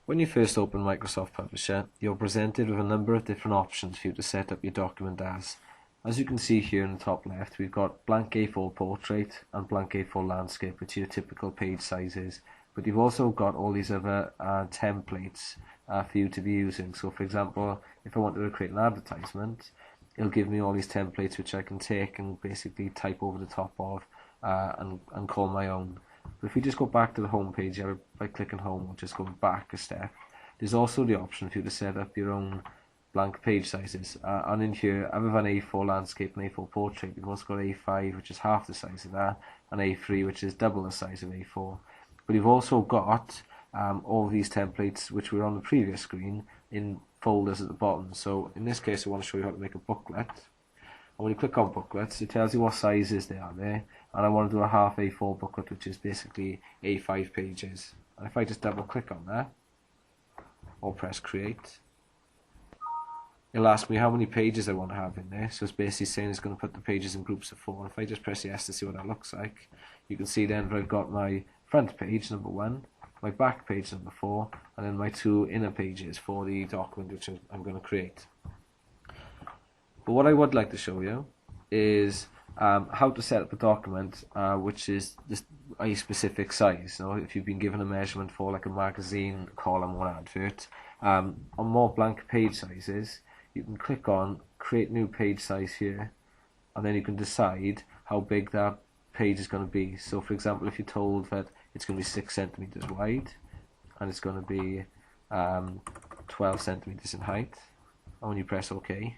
When you first open Microsoft Publisher, you're presented with a number of different options for you to set up your document as. As you can see here in the top left, we've got blank A4 portrait and blank A4 landscape, which are your typical page sizes. But you've also got all these other templates for you to be using. So for example, if I wanted to create an advertisement, it'll give me all these templates which I can take and basically type over the top of and call my own. But if we just go back to the home page here by clicking home, we'll just go back a step. There's also the option for you to set up your own blank page sizes. And in here, other than A4 landscape and A4 portrait, you've also got A5, which is half the size of that, and A3, which is double the size of A4. But you've also got all these templates, which were on the previous screen, in folders at the bottom. So in this case, I want to show you how to make a booklet. And when you click on booklets, it tells you what sizes they are there. And I want to do a half A4 booklet, which is basically A5 pages. And if I just double click on that, or press create, it'll ask me how many pages I want to have in there. So it's basically saying it's going to put the pages in groups of 4. And if I just press yes to see what that looks like, you can see then that I've got my front page, number 1, my back page, number 4, and then my 2 inner pages for the document which I'm going to create. But what I would like to show you is how to set up a document which is just a specific size. So if you've been given a measurement for like a magazine column or advert, on more blank page sizes, you can click on create new page size here, and then you can decide how big that page is going to be. So for example, if you're told that it's going to be 6 centimeters wide and it's going to be 12 centimeters in height, and when you press OK,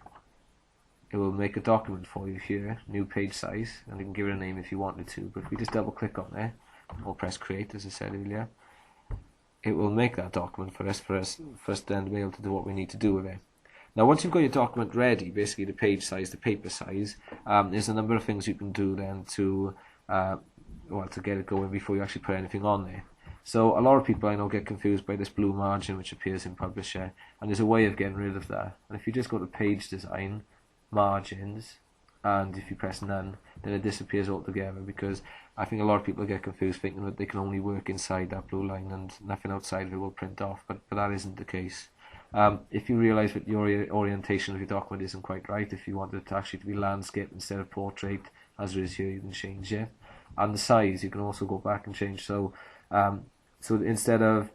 it will make a document for you here, new page size, and you can give it a name if you wanted to. But if we just double click on there or press create, as I said earlier, it will make that document for us then to be able to do what we need to do with it. Now once you've got your document ready, basically the page size, the paper size, there's a number of things you can do then to get it going before you actually put anything on there. So a lot of people I know get confused by this blue margin which appears in Publisher, and there's a way of getting rid of that. And if you just go to page design, margins, and if you press none, then it disappears altogether, because I think a lot of people get confused thinking that they can only work inside that blue line and nothing outside of it will print off, but that isn't the case. If you realise that your orientation of your document isn't quite right, if you want it to actually to be landscape instead of portrait, as it is here, you can change it. And the size, you can also go back and change. So instead of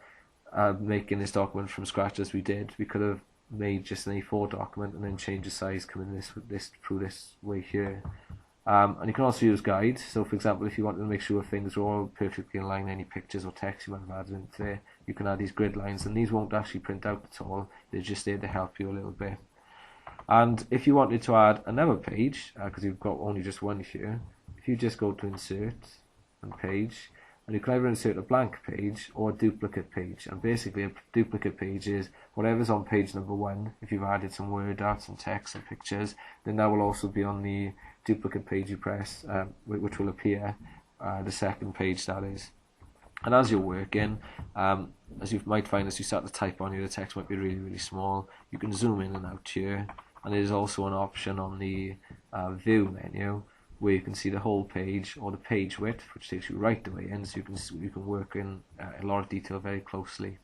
making this document from scratch as we did, we could have made just an A4 document and then change the size coming this through this way here. And you can also use guides. So for example, if you want to make sure things are all perfectly in line, any pictures or text you want to add into there, you can add these grid lines, and these won't actually print out at all. They're just there to help you a little bit. And if you wanted to add another page, because you've got only just one here, if you just go to insert and page, and you can either insert a blank page or a duplicate page. And basically a duplicate page is whatever's on page number 1. If you've added some word art, some text and pictures, then that will also be on the duplicate page you press, which will appear the second page, that is. And as you're working, as you might find as you start to type on here, the text might be really, really small. You can zoom in and out here, and there's also an option on the view menu where you can see the whole page or the page width, which takes you right the way in, so you can work in a lot of detail very closely.